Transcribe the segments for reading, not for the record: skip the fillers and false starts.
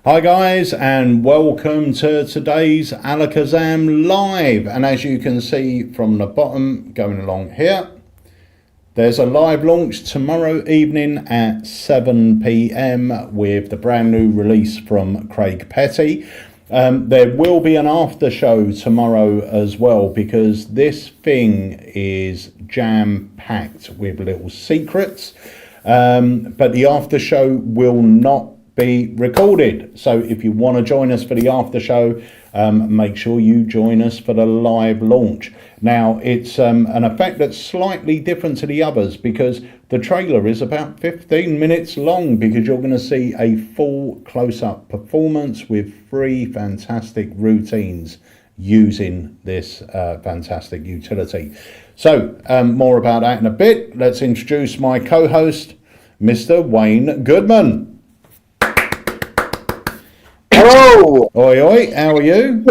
Hi guys, and welcome to today's AlakazamMagicUK live. And as you can see from the bottom going along here, there's a live launch tomorrow evening at 7 p.m. with the brand new release from Craig Petty. There will be an after show tomorrow as well, because this thing is jam packed with little secrets, but the after show will not be recorded. So if you want to join us for the after show, make sure you join us for the live launch. Now it's an effect that's slightly different to the others, because the trailer is about 15 minutes long, because you're going to see a full close-up performance with 3 fantastic routines using this fantastic utility. So more about that in a bit. Let's introduce my co-host, Mr. Wayne Goodman. Hello! Oi, oi, how are you?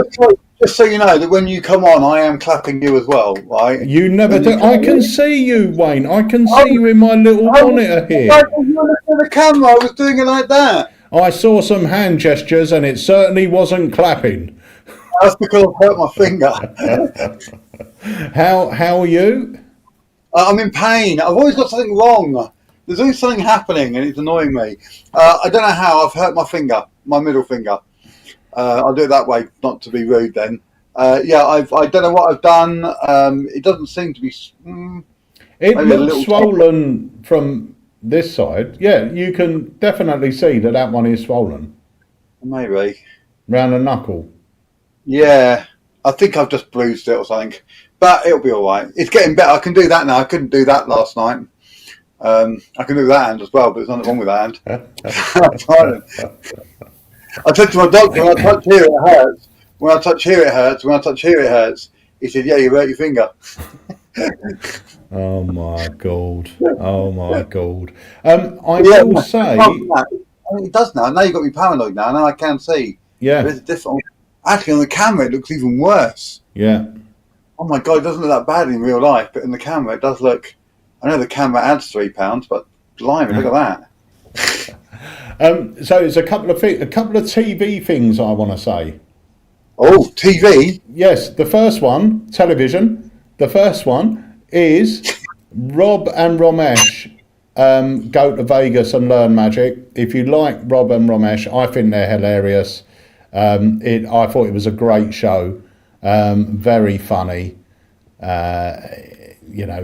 Just so you know that when you come on, I am clapping you as well, right? You never do. I can see you, Wayne. I can see you in my little monitor here. I was looking at the camera. I was doing it like that. I saw some hand gestures and it certainly wasn't clapping. That's because I've hurt my finger. How are you? I'm in pain. I've always got something wrong. There's always something happening and it's annoying me. I don't know how. I've hurt my finger, my middle finger. I'll do it that way, not to be rude then. Yeah, I don't know what I've done. It doesn't seem to be... It looks swollen from this side. Yeah, you can definitely see that one is swollen. Maybe. Round the knuckle. Yeah, I think I've just bruised it or something. But it'll be all right. It's getting better. I can do that now. I couldn't do that last night. I can do that hand as well, but there's nothing wrong with that hand. I said to my doctor, when I touch here it hurts. When I touch here it hurts. When I touch here it hurts. He said, yeah, you hurt your finger. Oh my God. Oh my God. I will say... it does now. Now you've got me paranoid now. Now I can see. Yeah. There's a different... Actually, on the camera, it looks even worse. Yeah. Oh my God, it doesn't look that bad in real life, but in the camera, it does look... I know the camera adds £3, but blimey, look at that. So it's a couple of TV things I want to say. Oh, TV? Yes, the first one, television. The first one is Rob and Ramesh go to Vegas and learn magic. If you like Rob and Ramesh, I think they're hilarious. I thought it was a great show, very funny.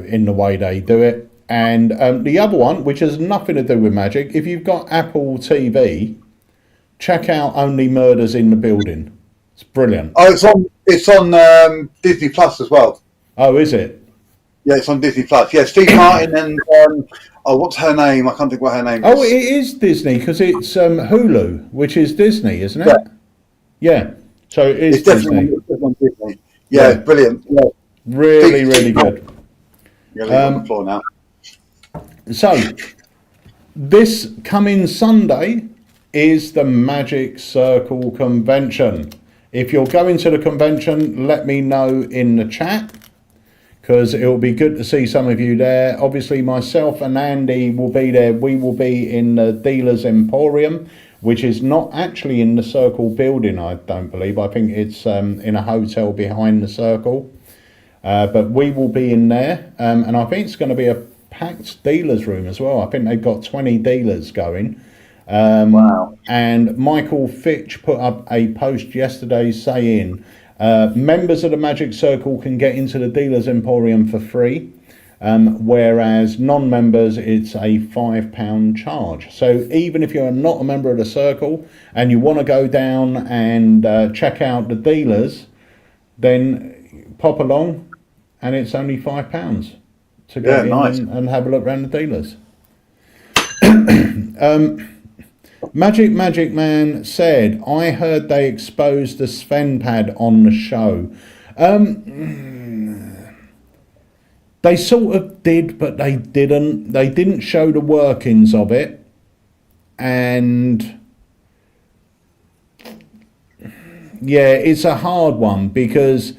In the way they do it. And the other one, which has nothing to do with magic, if you've got Apple TV, check out Only Murders in the Building. It's brilliant. Oh, it's on Disney Plus as well. Oh, is it? Yeah, it's on Disney Plus. Yeah, Steve Martin and what's her name? I can't think what her name is. Oh, it is Disney, because it's Hulu, which is Disney, isn't it? Yeah. So it's Disney. On Disney. Yeah, brilliant. Yeah. Really good. You're on the floor now. So, this coming Sunday is the Magic Circle Convention. If you're going to the convention, let me know in the chat, because it'll be good to see some of you there. Obviously, myself and Andy will be there. We will be in the Dealers Emporium, which is not actually in the Circle building, I don't believe. I think it's in a hotel behind the Circle. But we will be in there, and I think it's going to be a packed dealers room as well. I think they've got 20 dealers going. Wow. And Michael Fitch put up a post yesterday saying members of the Magic Circle can get into the Dealers Emporium for free, whereas non-members it's a £5 charge. So even if you're not a member of the Circle and you want to go down and check out the dealers, then pop along, and it's only £5 to go in and have a look around the dealers. Magic Man said, I heard they exposed the Sven pad on the show. They sort of did, but they didn't. They didn't show the workings of it. And yeah, it's a hard one, because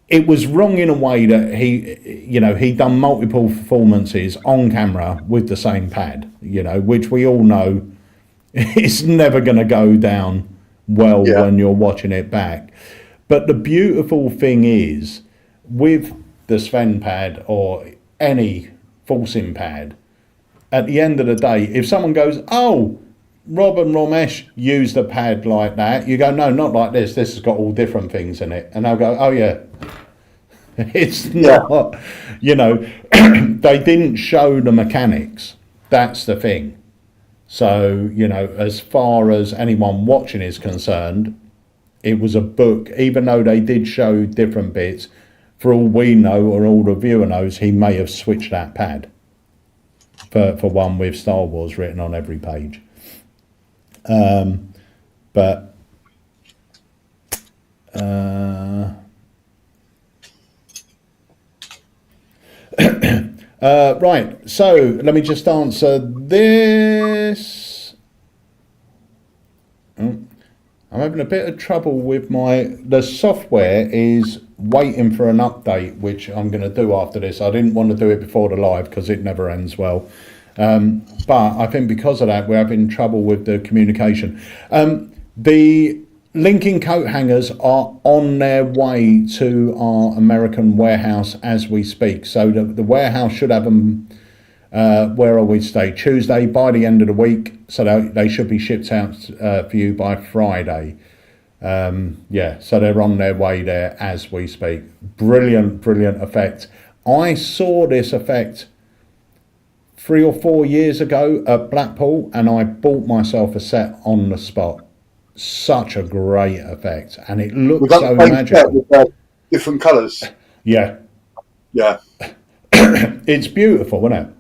it was wrong in a way that he'd done multiple performances on camera with the same pad, which we all know It's never going to go down well Yeah. when you're watching it back. But the beautiful thing is, with the Sven pad or any forcing pad, at the end of the day, if someone goes, oh, Rob and Ramesh used a pad like that, you go, no, not like this. This has got all different things in it. And they'll go, oh, yeah. It's not, you know, they didn't show the mechanics. That's the thing. So, you know, as far as anyone watching is concerned, it was a book, even though they did show different bits. For all we know, or all the viewer knows, he may have switched that pad for one with Star Wars written on every page. But right, so let me just answer this. I'm having a bit of trouble with the software is waiting for an update, which I'm going to do after this. I didn't want to do it before the live because it never ends well. But I think because of that, we're having trouble with the communication. The linking coat hangers are on their way to our American warehouse as we speak. So the warehouse should have them, where are we today? Tuesday, by the end of the week. So they should be shipped out for you by Friday. Yeah, so they're on their way there as we speak. Brilliant, brilliant effect. I saw this effect 3 or 4 years ago at Blackpool, and I bought myself a set on the spot. Such a great effect, and it looks so magical. With, different colours. Yeah, Yeah. it's beautiful, isn't it?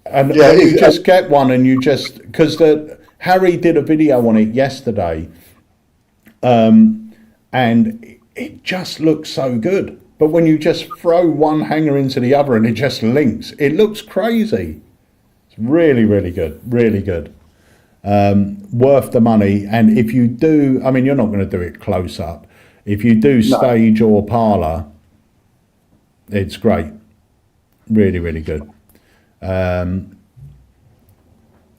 And Yeah, you just get one, and you just because Harry did a video on it yesterday, and it just looks so good. But when you just throw one hanger into the other and it just links, it looks crazy. It's really, really good, really good. Worth the money. And if you do, I mean, you're not going to do it close up. If you do stage or parlour, it's great. Really, really good.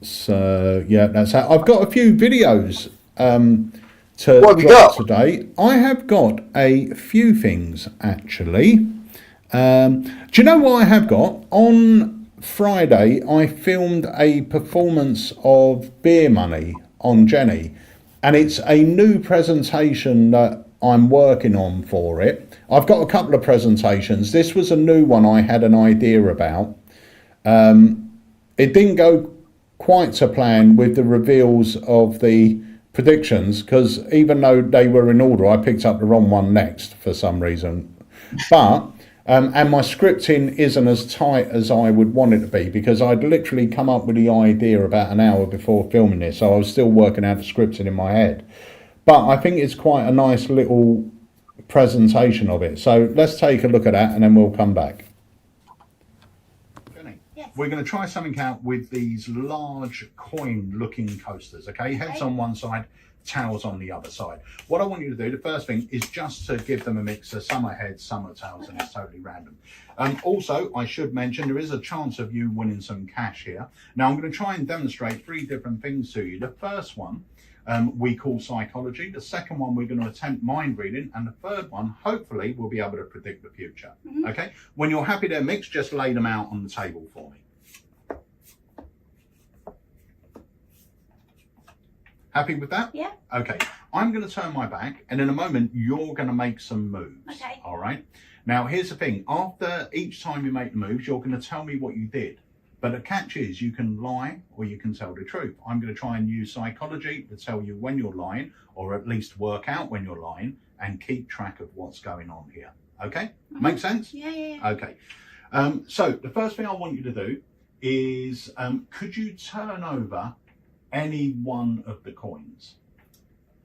So yeah, that's how I've got a few videos to drop today. I have got a few things actually. Do you know what I have got? On Friday I filmed a performance of Beer Money on Jenny, and it's a new presentation that I'm working on for it. I've got a couple of presentations. This was a new one I had an idea about. It didn't go quite to plan with the reveals of the predictions, because even though they were in order, I picked up the wrong one next for some reason. But and my scripting isn't as tight as I would want it to be, because I'd literally come up with the idea about an hour before filming this, so I was still working out the scripting in my head. But I think it's quite a nice little presentation of it. So let's take a look at that and then we'll come back. Jenny, yes. We're going to try something out with these large coin looking coasters, okay? Heads on one side, tails on the other side. What I want you to do, the first thing, is just to give them a mix. So some are heads, some are tails, and it's totally random. Also, I should mention there is a chance of you winning some cash here. Now I'm going to try and demonstrate 3 different things to you. The first one we call psychology. The second one we're going to attempt mind reading, and the third one hopefully we'll be able to predict the future. Okay, when you're happy they're mixed, just lay them out on the table for me. Happy with that? Yeah. Okay, I'm going to turn my back, and in a moment you're going to make some moves. Okay. All right, now here's the thing, after each time you make the moves you're going to tell me what you did. But the catch is you can lie or you can tell the truth. I'm going to try and use psychology to tell you when you're lying, or at least work out when you're lying and keep track of what's going on here. Okay? Make sense? Yeah. Okay. So the first thing I want you to do is, could you turn over any one of the coins?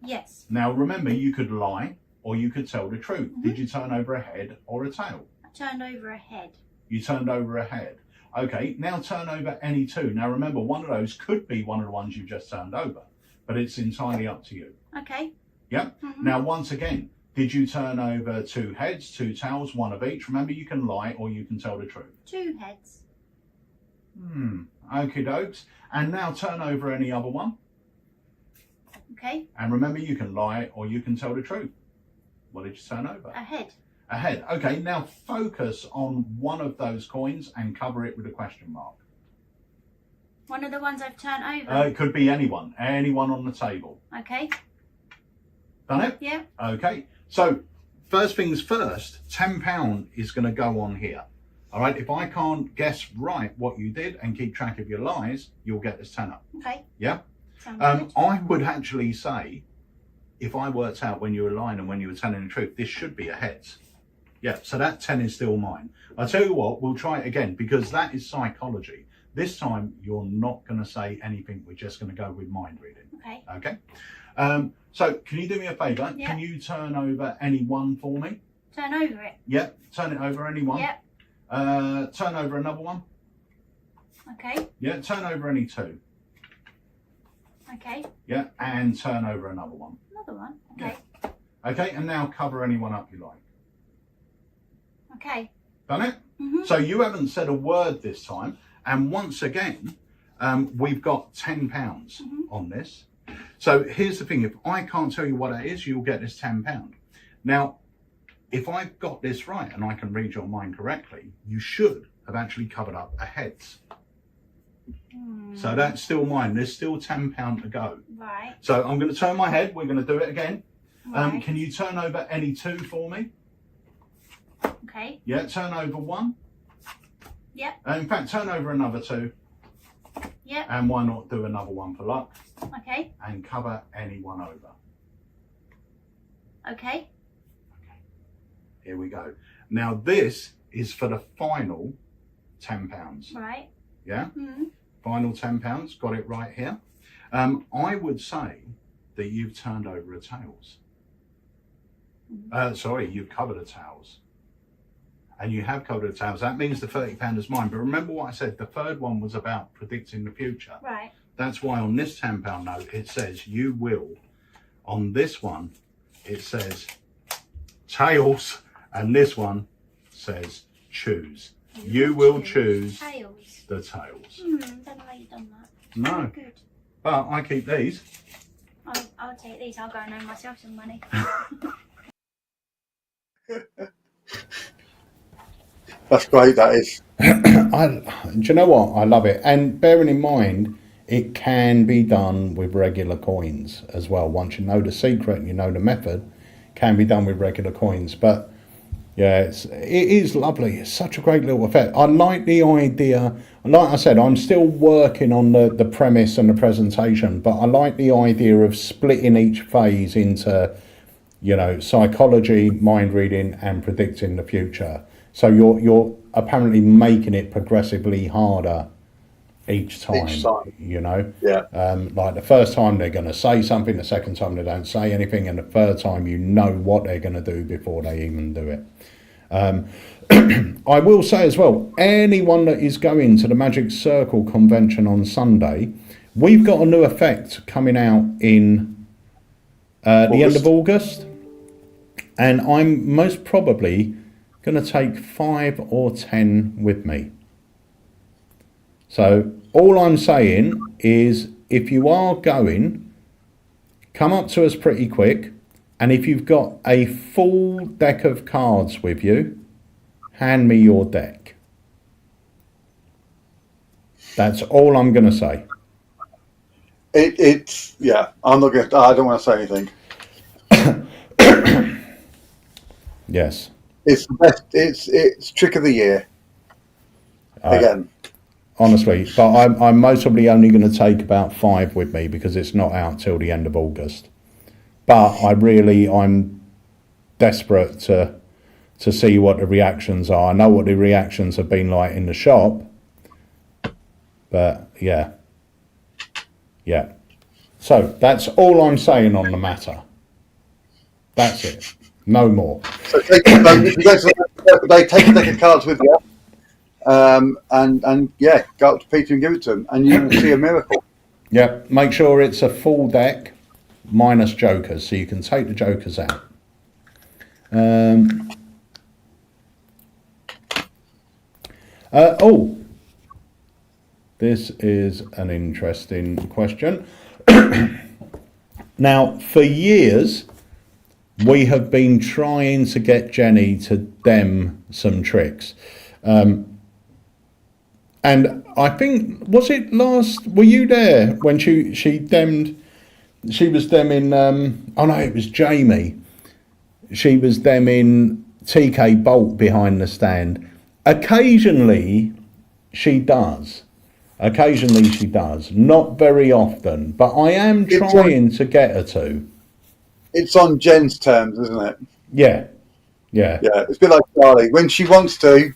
Yes. Now remember, you could lie or you could tell the truth. Did you turn over a head or a tail? I turned over a head. You turned over a head. Okay, now turn over any 2. Now remember, one of those could be one of the ones you've just turned over, but it's entirely up to you. Okay. Yep. Now once again, did you turn over 2 heads, 2 tails, 1 of each? Remember, you can lie or you can tell the truth. 2 heads. Okie dokes. And now turn over any other one. Okay. And remember, you can lie or you can tell the truth. What did you turn over? A head. A head. Okay, now focus on one of those coins and cover it with a question mark. One of the ones I've turned over? It could be anyone on the table. Okay. Done it? Yeah. Okay, so first things first, £10 is going to go on here. All right, if I can't guess right what you did and keep track of your lies, you'll get this tenner. Okay. Yeah? Sounds good. I would actually say, if I worked out when you were lying and when you were telling the truth, this should be a heads. Yeah, so that 10 is still mine. I'll tell you what, we'll try it again because that is psychology. This time, you're not going to say anything. We're just going to go with mind reading. Okay. Okay? So, can you do me a favour? Yeah. Can you turn over any one for me? Turn over it? Yep, turn it over any one. Yep. Turn over another one. Okay. Yeah, turn over any two. Okay. Yeah, and turn over another one. Another one? Okay. Yeah. Okay, and now cover any one up you like. Okay. Done it? Mm-hmm. So you haven't said a word this time. And once again, we've got £10 on this. So here's the thing. If I can't tell you what it is, you'll get this £10. Now, if I've got this right and I can read your mind correctly, you should have actually covered up a heads. So that's still mine. There's still £10 to go. Right. So I'm going to turn my head. We're going to do it again. Right. Can you turn over any two for me? Okay. Yeah, turn over one. Yep. In fact, turn over another two. Yep. And why not do another one for luck? Okay. And cover any one over. Okay. Here we go. Now this is for the final £10. Right. Yeah? Mm-hmm. Final £10. Got it right here. I would say that you've turned over a tails. Sorry, you've covered a tails. And you have covered a tails. That means the £30 is mine. But remember what I said, the third one was about predicting the future. Right. That's why on this £10 note, it says you will. On this one, it says tails. And this one says choose. You will choose Tails. the tails. Don't know how you've done that. No. Good. But I keep these. I'll take these. I'll go and earn myself some money. That's great, that is. Do you know what? I love it. And bearing in mind, it can be done with regular coins as well. Once you know the secret and you know the method, it can be done with regular coins. But yeah, it is lovely. It's such a great little effect. I like the idea. Like I said, I'm still working on the premise and the presentation, but I like the idea of splitting each phase into, you know, psychology, mind reading, and predicting the future. So you're apparently making it progressively harder each time. You know. Yeah. Like the first time they're going to say something, the second time they don't say anything, and the third time you know what they're going to do before they even do it. I will say as well, anyone that is going to the Magic Circle convention on Sunday, we've got a new effect coming out in the end of August, and I'm most probably going to take 5 or 10 with me. So all I'm saying is, if you are going, come up to us pretty quick, and if you've got a full deck of cards with you, hand me your deck. That's all I'm going to say. It's yeah. I'm not going. I don't want to say anything. Yes. It's the best. It's trick of the year. Again. Honestly, but I'm most probably only going to take about 5 with me because it's not out till the end of August. But I'm desperate to see what the reactions are. I know what the reactions have been like in the shop, but yeah. So that's all I'm saying on the matter. That's it. No more. So they take a deck of cards with you, and yeah, go up to Peter and give it to him, and you will see a miracle. Yeah, make sure it's a full deck minus jokers, so you can take the jokers out. This is an interesting question. Now, for years, we have been trying to get Jenny to dem some tricks. And I think, was it were you there when she was demming, oh no, it was Jamie. She was demming TK Bolt behind the stand. Occasionally she does, not very often, but I am trying to get her to. It's on Jen's terms, isn't it? Yeah. It's a bit like Charlie. When she wants to,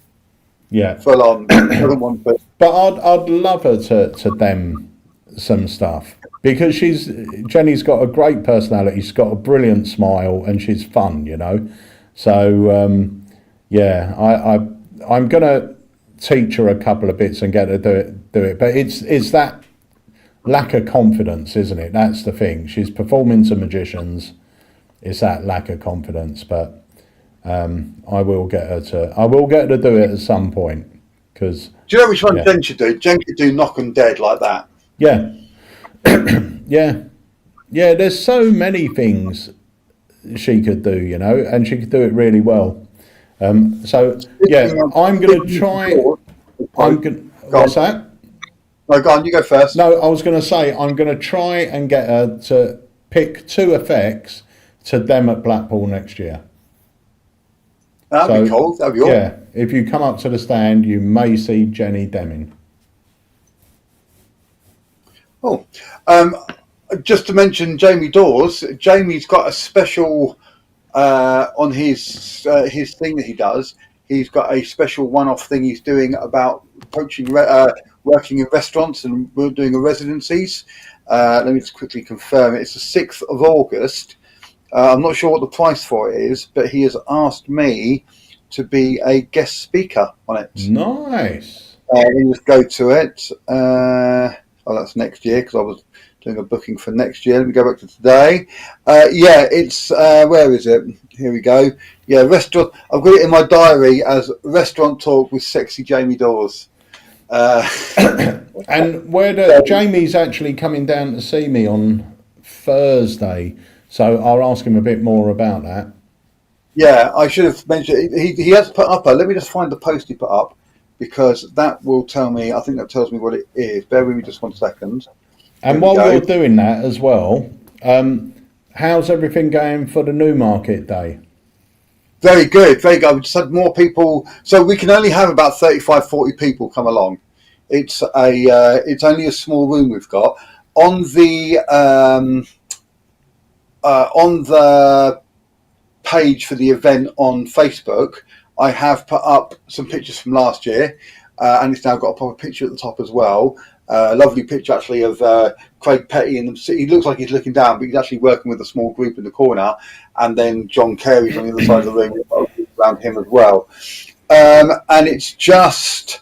full on. Doesn't want to. But I'd love her to dem some stuff, because Jenny's got a great personality. She's got a brilliant smile, and she's fun, you know. So I'm gonna teach her a couple of bits and get her to do it. But it's that lack of confidence, isn't it? That's the thing. She's performing to magicians. It's that lack of confidence, but I will get her to do it at some point. Because do you know which one Jen should do? Jen could do Knock 'em Dead like that. Yeah. Yeah. There's so many things she could do, you know, and she could do it really well. I'm going to try. What's that? No, go on. You go first. No, I was going to say I'm going to try and get her to pick 2 effects to dem at Blackpool next year. That'd be cool. That'd be awesome. Yeah, if you come up to the stand, you may see Jenny demming. Oh, just to mention Jamie Dawes. Jamie's got a special on his thing that he does. He's got a special one-off thing he's doing about coaching, working in restaurants, and we're doing a residencies. Let me just quickly confirm it. It's the 6th of August. I'm not sure what the price for it is, but he has asked me to be a guest speaker on it. Nice. Let me just go to it. That's next year, because I was doing a booking for next year. Let me go back to today. It's where is it? Here we go. Yeah, restaurant. I've got it in my diary as Restaurant Talk with Sexy Jamie Dawes. And Jamie's actually coming down to see me on Thursday, so I'll ask him a bit more about that. Yeah, I should have mentioned. He has put up let me just find the post he put up, because that will tell me. I think that tells me what it is. Bear with me just 1 second. And while you're doing that as well, how's everything going for the Newmarket Day? Very good, very good. I've just had more people, so we can only have about 35, 40 people come along. It's only a small room we've got. On the page for the event on Facebook, I have put up some pictures from last year, and it's now got a proper picture at the top as well. Lovely picture actually of Craig Petty in the city. He looks like he's looking down, but he's actually working with a small group in the corner. And then John Carey's on the other side of the room, around him as well. And it's just,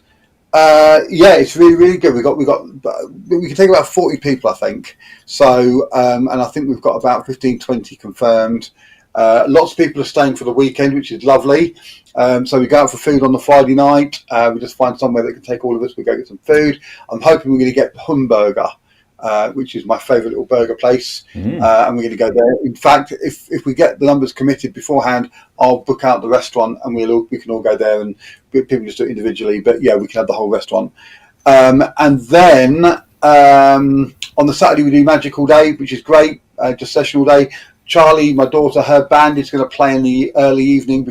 it's really, really good. We can take about 40 people, I think. So, and I think we've got about 15, 20 confirmed. Lots of people are staying for the weekend, which is lovely. So we go out for food on the Friday night. We just find somewhere that can take all of us. We go get some food. I'm hoping we're going to get Humburger, which is my favourite little burger place. And we're going to go there. In fact, if we get the numbers committed beforehand, I'll book out the restaurant, and we can all go there, and people just do it individually. But yeah, we can have the whole restaurant. And then on the Saturday we do Magic all day, which is great. Just session all day. Charlie, my daughter, her band is going to play in the early evening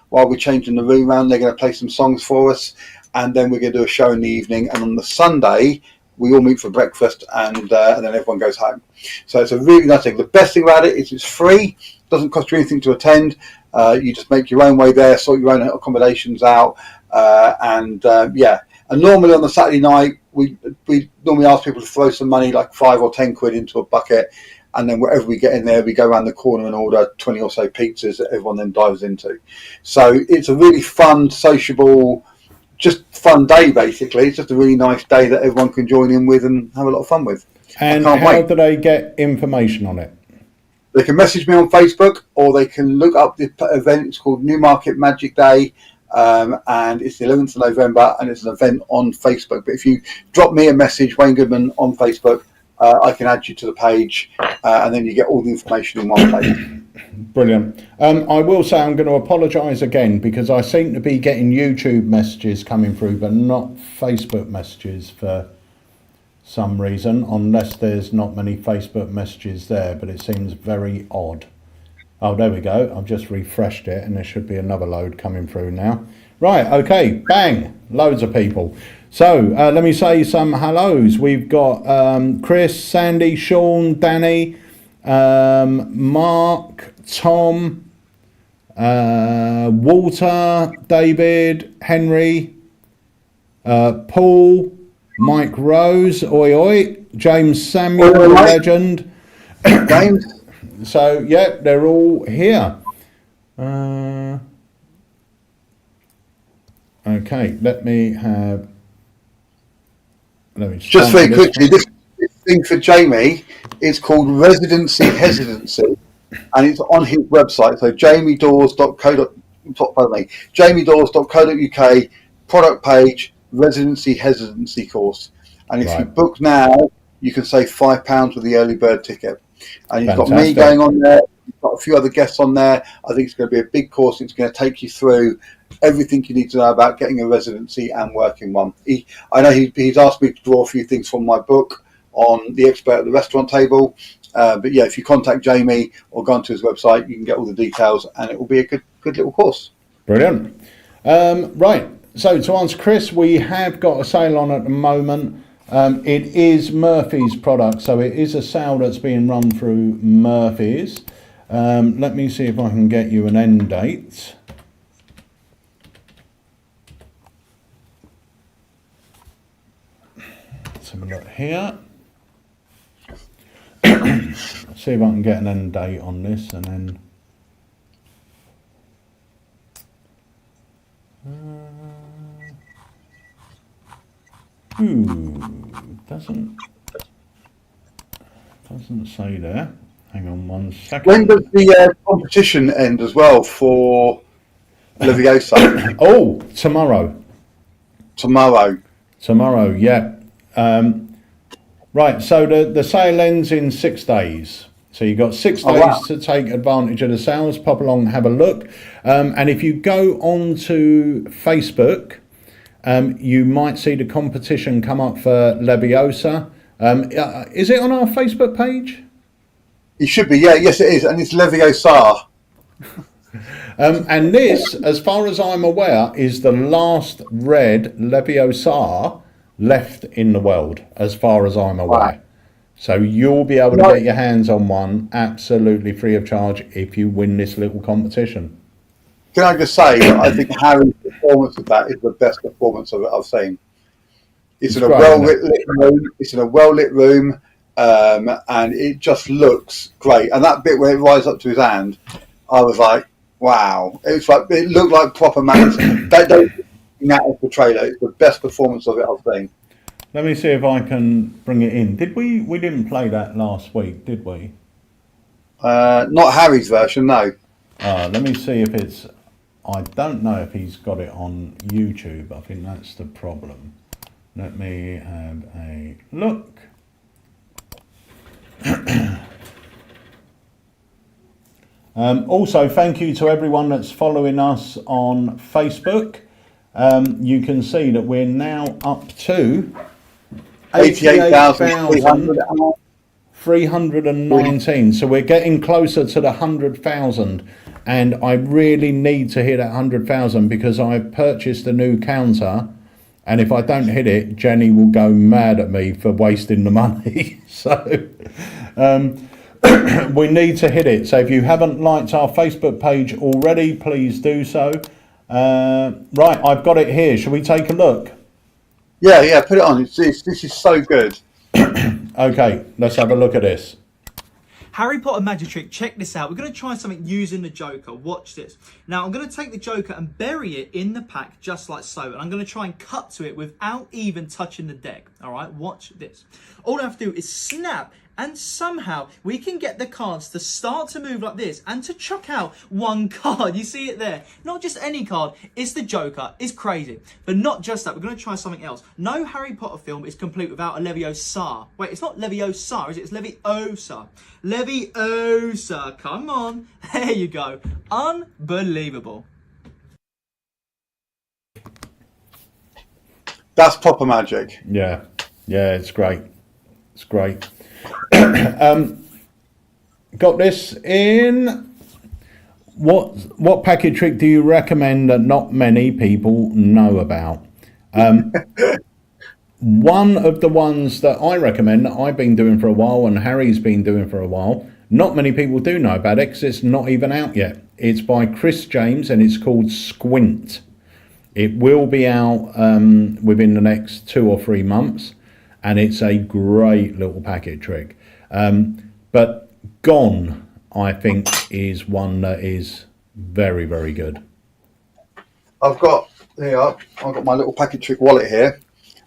while we're changing the room around. They're going to play some songs for us, and then we're going to do a show in the evening. And on the Sunday, we all meet for breakfast, and then everyone goes home. So it's a really nice thing. The best thing about it is it's free. It doesn't cost you anything to attend. You just make your own way there, sort your own accommodations out, and normally on the Saturday night, we normally ask people to throw some money, like 5 or 10 quid, into a bucket. And then whatever we get in there, we go around the corner and order 20 or so pizzas that everyone then dives into. So it's a really fun, sociable, just fun day, basically. It's just a really nice day that everyone can join in with and have a lot of fun with. And how do they get information on it? They can message me on Facebook, or they can look up the event. It's called Newmarket Magic Day, and it's the 11th of November, and it's an event on Facebook. But if you drop me a message, Wayne Goodman, on Facebook, I can add you to the page, and then you get all the information in one place. Brilliant. I will say I'm going to apologise again because I seem to be getting YouTube messages coming through, but not Facebook messages for some reason, unless there's not many Facebook messages there, but it seems very odd. Oh, there we go. I've just refreshed it and there should be another load coming through now. Right, okay, bang, loads of people. So let me say some hellos. We've got Chris, Sandy, Sean, Danny, Mark, Tom, Walter, David, Henry, Paul, Mike Rose, oi oi, James Samuel, the legend. James. So yeah, they're all here. Okay, let me just very quickly, this thing for Jamie is called Residency Hesitancy, and it's on his website. So jamiedawes.co.uk, product page, Residency Hesitancy course. And if you book now, you can save £5 with the early bird ticket. And you've got me going on there. You've got a few other guests on there. I think it's going to be a big course. It's going to take you through everything you need to know about getting a residency and working one. I know he's asked me to draw a few things from my book on the expert at the restaurant table. But yeah, if you contact Jamie or go onto his website, you can get all the details, and it will be a good little course. Brilliant. Right. So to answer Chris, we have got a sale on at the moment. It is Murphy's product, so it is a sale that's being run through Murphy's. Let me see if I can get you an end date. Let's have a look here. See if I can get an end date on this, and then doesn't say there. Hang on 1 second. When does the competition end as well for Leviosa? Oh, tomorrow. Tomorrow, yeah. Right, so the sale ends in 6 days. So you've got 6 days to take advantage of the sales. Pop along and have a look. And if you go onto Facebook, you might see the competition come up for Leviosa. Is it on our Facebook page? It should be, yeah. Yes, it is. And it's Leviosa. And this, as far as I'm aware, is the last red Leviosa left in the world, as far as I'm aware. Wow. So you'll be able to get your hands on one absolutely free of charge if you win this little competition. Can I just say, I think Harry's performance of that is the best performance of it I've seen. It's in a well-lit room. It's in a well-lit room, and it just looks great. And that bit where it rises up to his hand, I was like, wow! It looked like proper manners. That is the trailer. It's the best performance of it I've seen. Let me see if I can bring it in. Did we didn't play that last week, did we? Not Harry's version, no. Let me see if it's... I don't know if he's got it on YouTube. I think that's the problem. Let me have a look. Also, thank you to everyone that's following us on Facebook. You can see that we're now up to 88,319. So we're getting closer to the 100,000, and I really need to hit that 100,000 because I've purchased a new counter, and if I don't hit it, Jenny will go mad at me for wasting the money. So we need to hit it. So if you haven't liked our Facebook page already, please do so. Right, I've got it here. Shall we take a look? Yeah, put it on. This is so good. Okay, let's have a look at this. Harry Potter Magic Trick, check this out. We're going to try something using the Joker. Watch this. Now, I'm going to take the Joker and bury it in the pack just like so. And I'm going to try and cut to it without even touching the deck. All right, watch this. All I have to do is snap, and somehow we can get the cards to start to move like this and to chuck out one card. You see it there? Not just any card, it's the Joker. It's crazy. But not just that, we're going to try something else. No Harry Potter film is complete without a Leviosa. Wait, it's not Leviosa, is it? It's Leviosa. Leviosa, come on. There you go. Unbelievable. That's proper magic. Yeah, it's great. It's great. Got this in. What packet trick do you recommend that not many people know about? One of the ones that I recommend, that I've been doing for a while and Harry's been doing for a while, not many people do know about it because it's not even out yet. It's by Chris James and it's called Squint. It will be out within the next 2 or 3 months, and it's a great little packet trick. But Gone, I think, is one that is very, very good. I've got my little packet trick wallet here.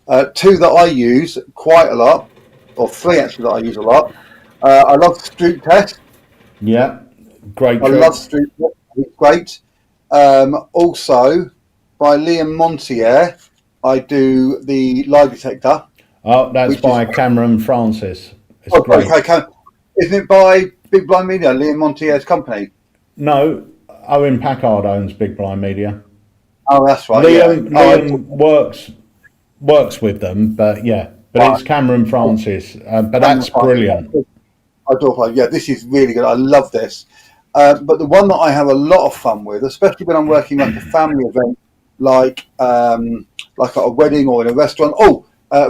2 that I use quite a lot, or 3 actually that I use a lot. I love Street Test. Yeah, great I trick. love Street Test. It's great. Also, by Liam Montier, I do the lie detector. Oh, that's by Cameron Francis. It's great. Okay. Isn't it by Big Blind Media, Liam Montier's company? No, Owen Packard owns Big Blind Media. Oh, that's right. Liam works with them, but it's Cameron Francis. But that's brilliant. I do. Yeah, this is really good. I love this. But the one that I have a lot of fun with, especially when I'm working like a family event, like at a wedding or in a restaurant.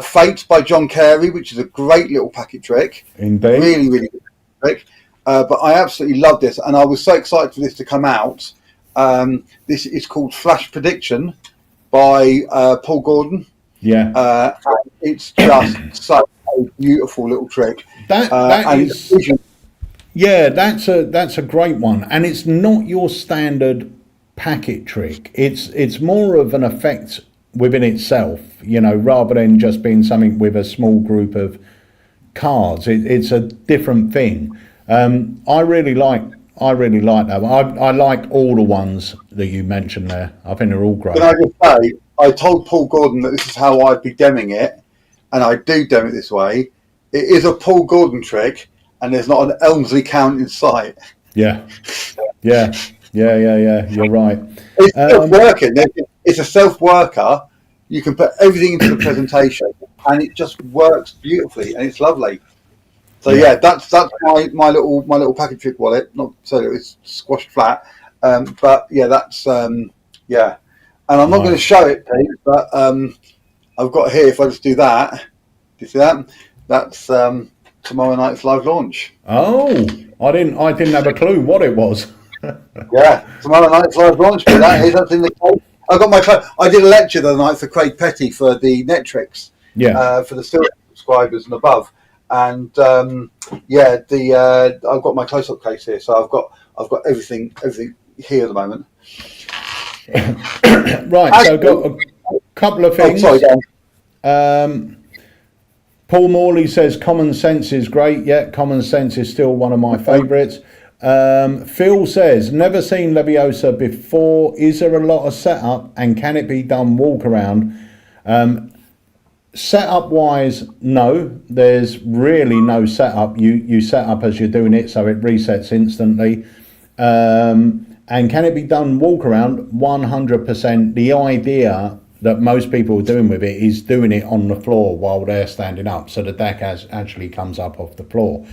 Fate by John Carey, which is a great little packet trick. Indeed. Really, really good trick. But I absolutely love this, and I was so excited for this to come out. This is called Flash Prediction by Paul Gordon. Yeah. It's just such a beautiful little trick. That's a great one, and it's not your standard packet trick. It's more of an effect within itself, rather than just being something with a small group of cards. It's a different thing. I really like that one. I like all the ones that you mentioned there. I think they're all great. Can I just say, I told Paul Gordon that this is how I'd be demming it, and I do dem it this way. It is a Paul Gordon trick, and there's not an Elmsley count in sight. Yeah. You're right. It's self-working. It's a self-worker. You can put everything into the presentation, and it just works beautifully, and it's lovely. So that's my little packet trick wallet. Not so that it's squashed flat, but that's And I'm not going to show it, Pete, but I've got here. If I just do that, do you see that? That's tomorrow night's live launch. Oh, I didn't have a clue what it was. Tomorrow night's live launch. But that's in the case. I did a lecture the other night for Craig Petty for the Netrix. For the Silver subscribers and above. And I've got my close-up case here, so I've got everything here at the moment. Right, so I've got a couple of things. Paul Morley says common sense is great. Yeah, common sense is still one of my favourites. Phil says, never seen Leviosa before. Is there a lot of setup and can it be done walk around? Setup wise, no, there's really no setup. You set up as you're doing it, so it resets instantly. And can it be done walk around? 100%. The idea that most people are doing with it is doing it on the floor while they're standing up, so the deck actually comes up off the floor.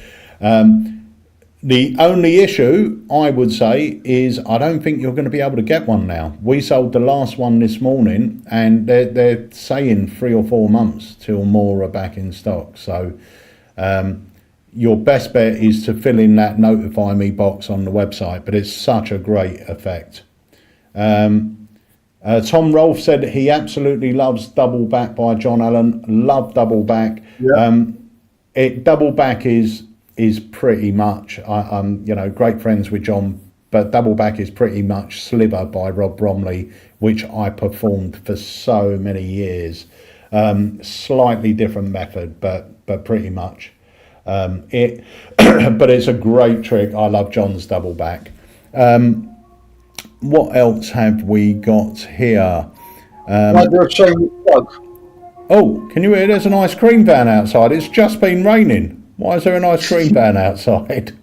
The only issue, I would say, is I don't think you're going to be able to get one now. We sold the last one this morning, and they're saying 3 or 4 months till more are back in stock. So your best bet is to fill in that notify me box on the website, but it's such a great effect. Tom Rolfe said he absolutely loves Double Back by John Allen. Love Double Back. Double Back is pretty much, I'm great friends with John, but Double Back is pretty much Sliver by Rob Bromley, which I performed for so many years. Slightly different method, but pretty much it. But it's a great trick. I love John's double back. What else have we got here? I do a shameless plug. Oh, can you hear? There's an ice cream van outside. It's just been raining. Why is there an ice cream van outside?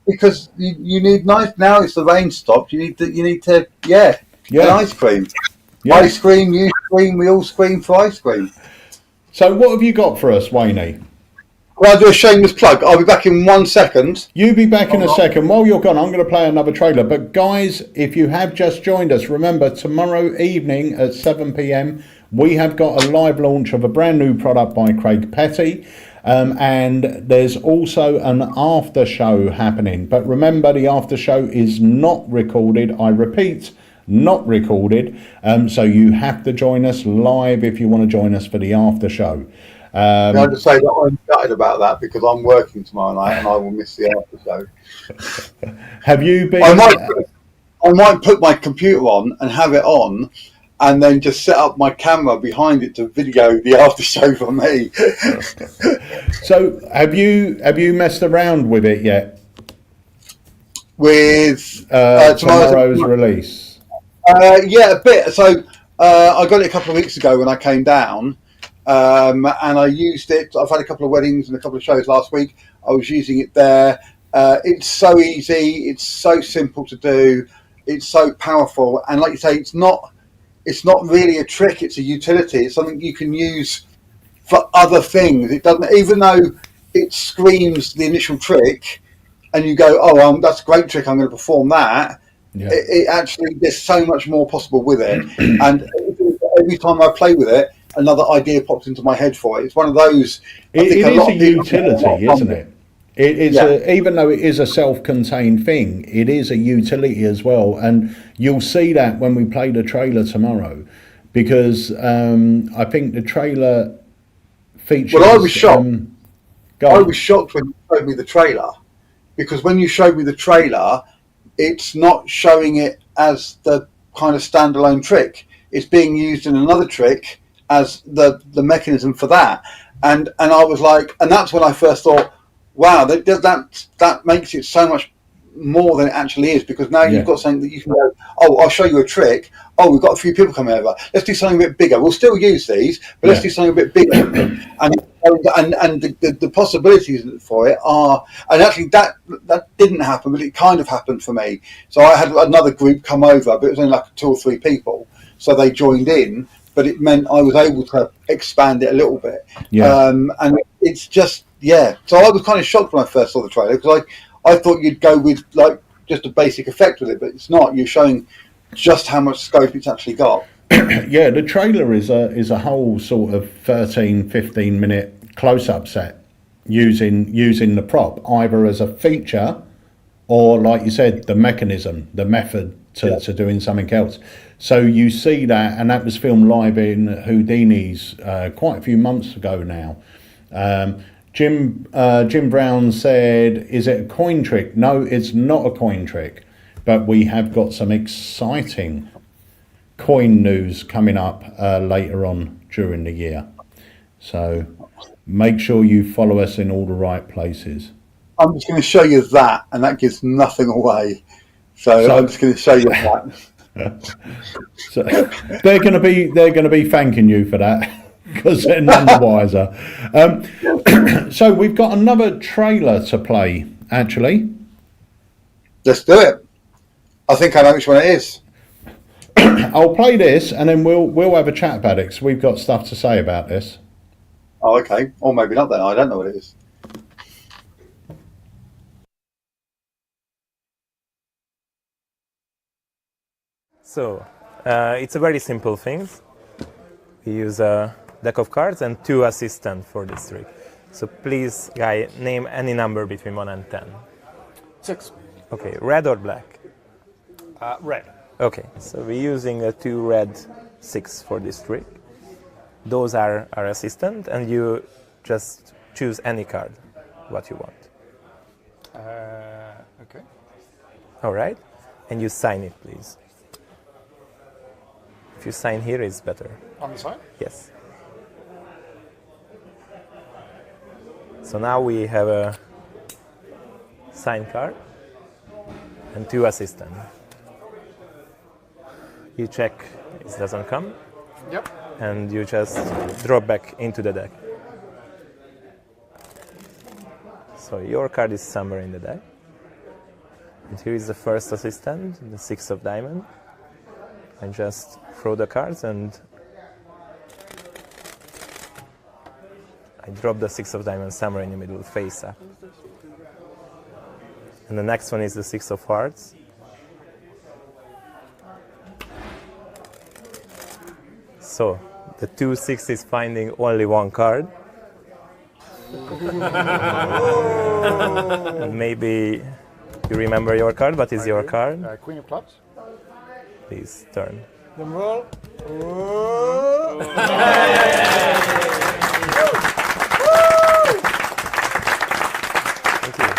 Because you need nice. Now it's the rain stopped. You need to an ice cream. Yeah. I scream, you scream, we all scream for ice cream. So what have you got for us, Wayne? Well, I'll do a shameless plug. I'll be back in 1 second. You be back in a second. While you're gone, I'm going to play another trailer. But guys, if you have just joined us, remember tomorrow evening at 7 p.m. we have got a live launch of a brand new product by Craig Petty. And there's also an after show happening. But remember, the after show is not recorded. I repeat, not recorded. So you have to join us live if you want to join us for the after show. Can I just say that I'm gutted about that because I'm working tomorrow night and I will miss the after show. Have you been? I might put my computer on and have it on, and then just set up my camera behind it to video the after show for me. So have you messed around with it yet? With tomorrow's release? Yeah, a bit. So I got it a couple of weeks ago when I came down. And I used it. I've had a couple of weddings and a couple of shows last week. I was using it there. It's so easy. It's so simple to do. It's so powerful. And like you say, it's not really a trick. It's a utility. It's something you can use for other things. It doesn't, even though it screams the initial trick, and you go, "Oh, that's a great trick. I'm going to perform that." Yeah. It actually, there's so much more possible with it. And every time I play with it, another idea pops into my head for it. It's one of those. It is a utility, isn't it? Even though it is a self-contained thing, it is a utility as well. And you'll see that when we play the trailer tomorrow, because I think the trailer features. Well, I was shocked. I was shocked when you showed me the trailer, because when you showed me the trailer, it's not showing it as the kind of standalone trick. It's being used in another trick as the mechanism for that, and I was like, and that's when I first thought, wow, that makes it so much more than it actually is, because now you've got something that you can go, oh, I'll show you a trick. Oh, we've got a few people coming over. Let's do something a bit bigger. We'll still use these, but let's do something a bit bigger. and the possibilities for it are, and actually that didn't happen, but it kind of happened for me. So I had another group come over, but it was only like 2 or 3 people, so they joined in. But it meant I was able to expand it a little bit. And it's just, So I was kind of shocked when I first saw the trailer, because I thought you'd go with like just a basic effect with it, but it's not. You're showing just how much scope it's actually got. Yeah, the trailer is a whole sort of 13-15 minute close-up set using the prop, either as a feature or, like you said, the mechanism, the method to doing something else. So you see that, and that was filmed live in Houdini's quite a few months ago now. Jim Brown said, "Is it a coin trick?" No, it's not a coin trick, but we have got some exciting coin news coming up later on during the year. So make sure you follow us in all the right places. I'm just going to show you that, and that gives nothing away. So I'm just going to show you that. So they're going to be thanking you for that, because they're none the wiser. So we've got another trailer to play, actually. Let's do it. I think I know which one it is. I'll play this, and then we'll have a chat about it, because we've got stuff to say about this. Oh, okay. Or maybe not then. I don't know what it is. So, it's a very simple thing. We use a deck of cards and 2 assistants for this trick. So please, guy, name any number between 1 and 10. 6. Okay, red or black? Red. Okay, so we're using a 2 red 6 for this trick. Those are our assistant, and you just choose any card, what you want. Okay. All right, and you sign it, please. If you sign here, it's better. On the side? Yes. So now we have a sign card and 2 assistants. You check it doesn't come, Yep. and you just drop back into the deck. So your card is somewhere in the deck. And here is the first assistant, the 6 of diamond. And just throw the cards, and I drop the 6 of diamonds somewhere in the middle, face up. And the next one is the 6 of hearts. So the 2 6s finding only 1 card. And maybe you remember your card. What is your card? Queen of clubs. Please turn. Then roll. Thank you.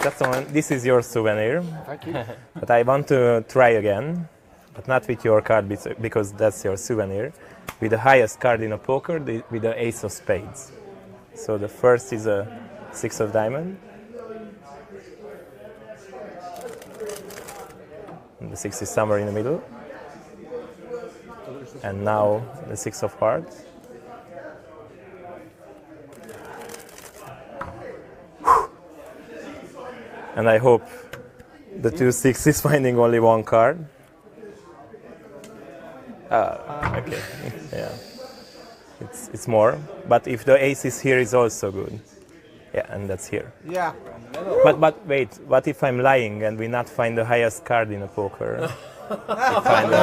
That's all. This is your souvenir. Thank you. But I want to try again, but not with your card because that's your souvenir. With the highest card in a poker, with the ace of spades. So the first is a 6 of diamond. And the 6 is somewhere in the middle. And now the 6 of hearts. And I hope the 2 6 is finding only 1 card. Okay, yeah. It's more, but if the ace is here, is also good. Yeah, and that's here. Yeah. But wait, what if I'm lying and we not find the highest card in a poker? Find the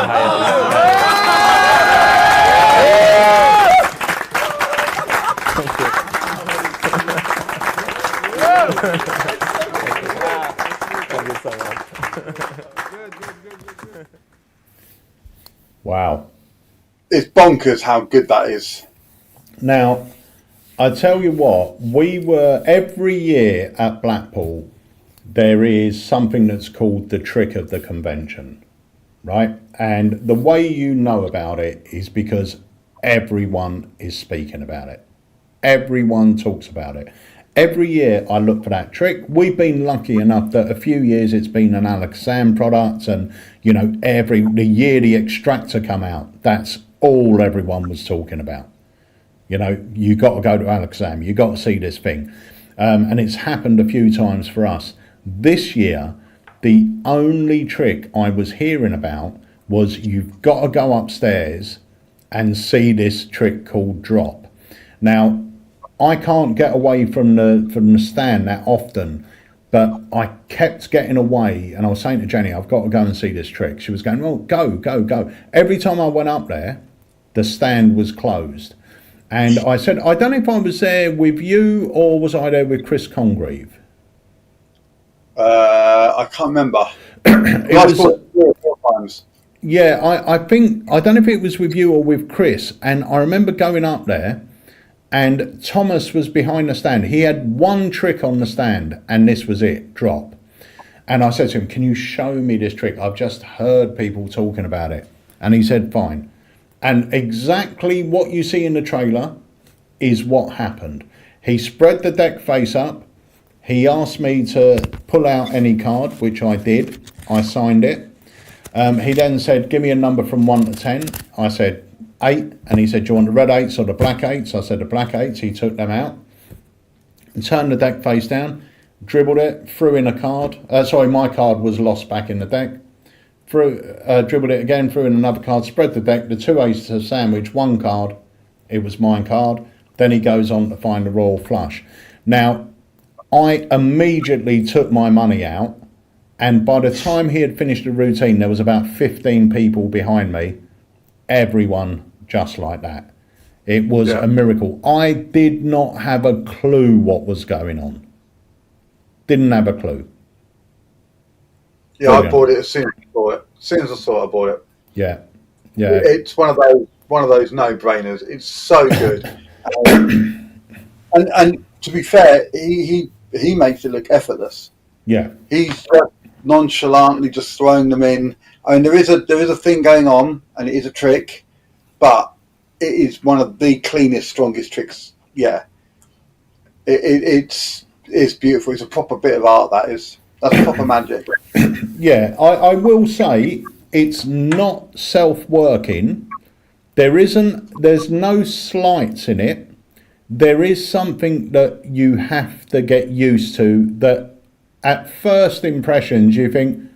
Thank you so much. Wow. It's bonkers how good that is. Now, I tell you what, every year at Blackpool, there is something that's called the trick of the convention, right? And the way you know about it is because everyone is speaking about it. Everyone talks about it. Every year I look for that trick. We've been lucky enough that a few years it's been an Alakazam product, and you know, the year the extractor come out, that's all everyone was talking about. You know, you got to go to Alakazam, you got to see this thing. And it's happened a few times for us. This year, the only trick I was hearing about was you've got to go upstairs and see this trick called drop. Now, I can't get away from the stand that often, but I kept getting away, and I was saying to Jenny, I've got to go and see this trick. She was going, well, go. Every time I went up there, the stand was closed. And I said, I don't know if I was there with you or was I there with Chris Congreve? I can't remember. It I was, saw it 3 or 4 times. yeah, I think, I don't know if it was with you or with Chris. And I remember going up there and Thomas was behind the stand. He had 1 trick on the stand and this was it, drop. And I said to him, can you show me this trick? I've just heard people talking about it. And he said, fine. And exactly what you see in the trailer is what happened. He spread the deck face up. He asked me to pull out any card, which I did. I signed it. He then said, give me a number from 1 to 10. I said 8. And he said, do you want the red 8s or the black 8s? I said the black 8s. He took them out and turned the deck face down, dribbled it, threw in a card. My card was lost back in the deck. Dribbled it again, threw in another card, spread the deck, the 2 aces to sandwich, 1 card, it was my card. Then he goes on to find the royal flush. Now, I immediately took my money out, and by the time he had finished the routine, there was about 15 people behind me, everyone just like that. It was a miracle. I did not have a clue what was going on. Didn't have a clue. Yeah, brilliant. I bought it as soon as I saw it. As soon as I saw it, I bought it. Yeah. It's one of those no-brainers. It's so good. and to be fair, he makes it look effortless. Yeah. He's nonchalantly just throwing them in. I mean, there is a thing going on, and it is a trick, but it is one of the cleanest, strongest tricks. Yeah. it's beautiful. It's a proper bit of art. That's proper magic. Yeah, I will say it's not self-working. There's no slights in it. There is something that you have to get used to, that at first impressions you think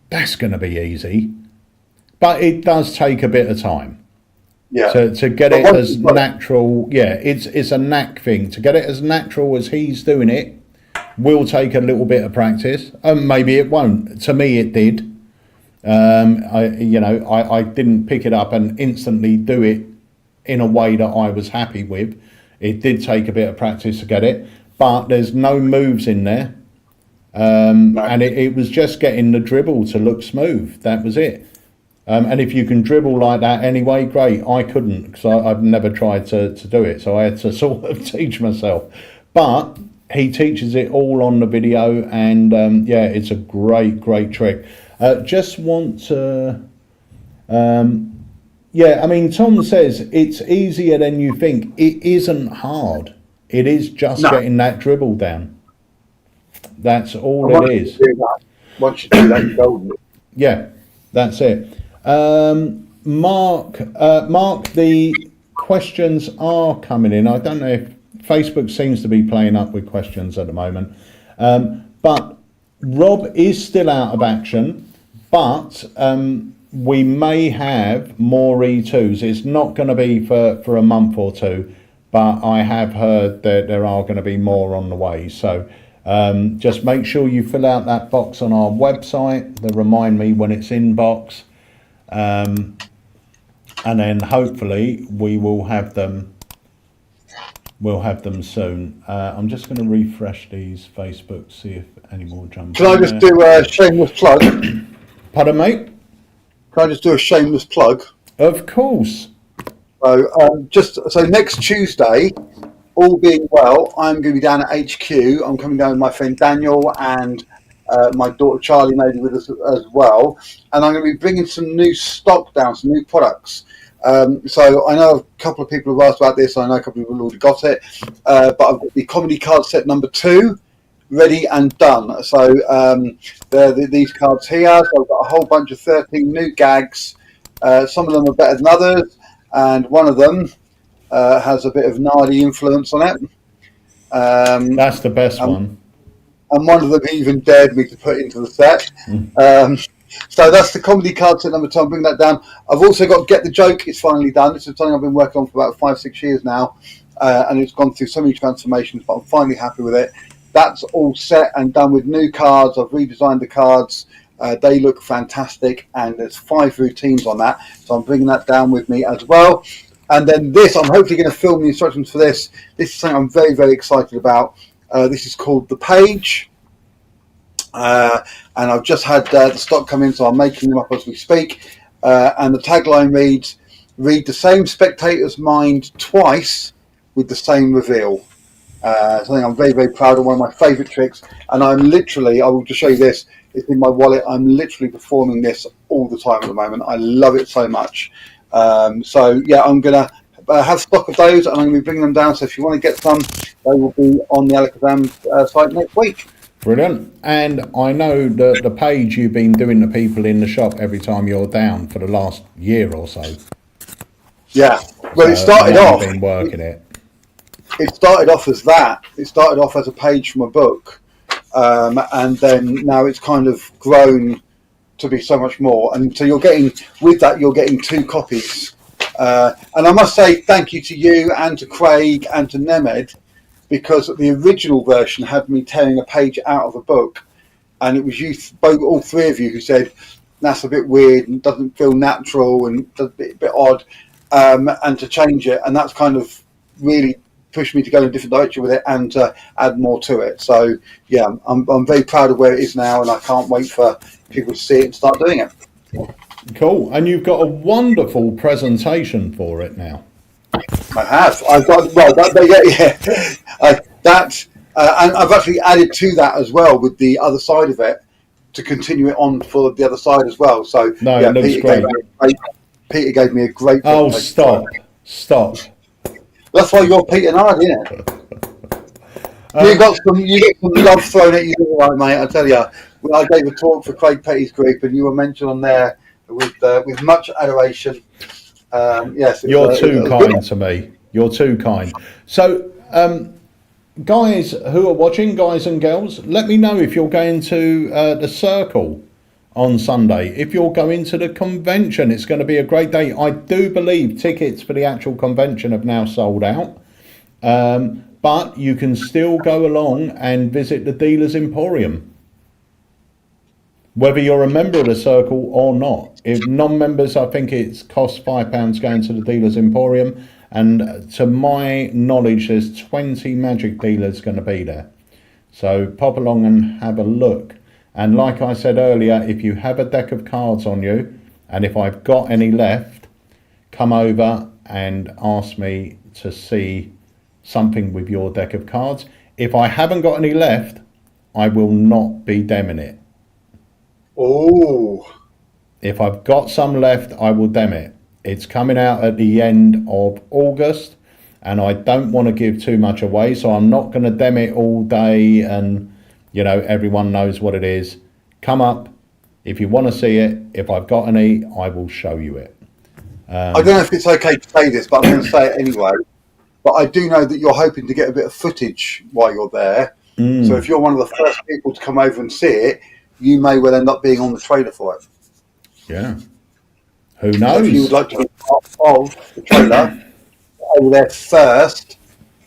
that's going to be easy, but it does take a bit of time. Yeah. To get it as natural. Yeah, it's a knack thing. To get it as natural as he's doing it will take a little bit of practice, and maybe it won't. To me, it did. I didn't pick it up and instantly do it in a way that I was happy with. It did take a bit of practice to get it, but there's no moves in there. And it was just getting the dribble to look smooth. That was it. And if you can dribble like that anyway, great. I couldn't, because I've never tried to do it. So I had to sort of teach myself. But he teaches it all on the video, and it's a great trick. Just want to... Tom says it's easier than you think. It isn't hard. It is just getting that dribble down. That's all it is. Once you do that, you're golden. Yeah, that's it. Mark, the questions are coming in. I don't know if Facebook seems to be playing up with questions at the moment. But Rob is still out of action, but we may have more E2s. It's not going to be for a month or two, but I have heard that there are going to be more on the way. So just make sure you fill out that box on our website to remind me when it's in box. And then hopefully we will have them. We'll have them soon. I'm just going to refresh these Facebook, see if any more jump. Can I just do a shameless plug? Pardon, mate? Can I just do a shameless plug? Of course. So next Tuesday, all being well, I'm going to be down at HQ. I'm coming down with my friend Daniel and my daughter Charlie may be with us as well. And I'm going to be bringing some new stock down, some new products. So I know a couple of people have asked about this. I know a couple of people have already got it. But I've got the comedy card set number 2 ready and done. So these cards here. So I've got a whole bunch of 13 new gags. Some of them are better than others. And one of them has a bit of Nardi influence on it. That's the best one. And one of them even dared me to put into the set. So that's the comedy card set number 2. I'm bringing that down. I've also got Get the Joke. It's finally done. This is something I've been working on for about 5-6 years now. And it's gone through so many transformations, but I'm finally happy with it. That's all set and done with new cards. I've redesigned the cards. They look fantastic. And there's 5 routines on that. So I'm bringing that down with me as well. And then this, I'm hopefully going to film the instructions for this. This is something I'm very, very excited about. This is called The Page. And I've just had the stock come in, so I'm making them up as we speak. And the tagline reads, read the same spectator's mind twice with the same reveal. Something I'm very, very proud of, one of my favourite tricks. And I will just show you this. It's in my wallet. I'm literally performing this all the time at the moment. I love it so much. So yeah, I'm going to have stock of those, and I'm going to be bringing them down. So if you want to get some, they will be on the Alakazam site next week. Brilliant. And I know that the page you've been doing to people in the shop every time you're down for the last year or so. Yeah. Well, it started off. Been working it. It started off as that. It started off as a page from a book, and then now it's kind of grown to be so much more. And so you're getting 2 copies. And I must say thank you to you and to Craig and to Nemed, because the original version had me tearing a page out of a book, and it was you, all 3 of you, who said that's a bit weird and doesn't feel natural and a bit odd, and to change it, and that's kind of really pushed me to go in a different direction with it and to add more to it. So yeah, I'm very proud of where it is now, and I can't wait for people to see it and start doing it. Cool. And you've got a wonderful presentation for it now. I have. I've got and I've actually added to that as well with the other side of it to continue it on for the other side as well. So no, yeah, it looks great. Peter gave me a great. Oh, stop! That's why you're Peter Nard, isn't it? You got some love thrown at you, right, mate? I tell you. Well, I gave a talk for Craig Petty's group, and you were mentioned on there with much adoration. Yes, You're too kind to me. You're too kind. So, guys who are watching, guys and girls, let me know if you're going to the Circle on Sunday. If you're going to the convention, it's going to be a great day. I do believe tickets for the actual convention have now sold out. But you can still go along and visit the Dealers Emporium, whether you're a member of the Circle or not. If non-members, I think it's cost £5 going to the Dealers Emporium, and to my knowledge, there's 20 Magic dealers going to be there. So pop along and have a look. And like I said earlier, if you have a deck of cards on you, and if I've got any left, come over and ask me to see something with your deck of cards. If I haven't got any left, I will not be demming it. Oh. If I've got some left, I will dem it. It's coming out at the end of August, and I don't want to give too much away, so I'm not going to dem it all day, and you know, everyone knows what it is. Come up if you want to see it. If I've got any, I will show you it. I don't know if it's okay to say this, but I'm going to say it anyway. But I do know that you're hoping to get a bit of footage while you're there. So if you're one of the first people to come over and see it, you may well end up being on the trailer for it. Yeah. Who knows? So if you would like to be part of the trailer, over there first,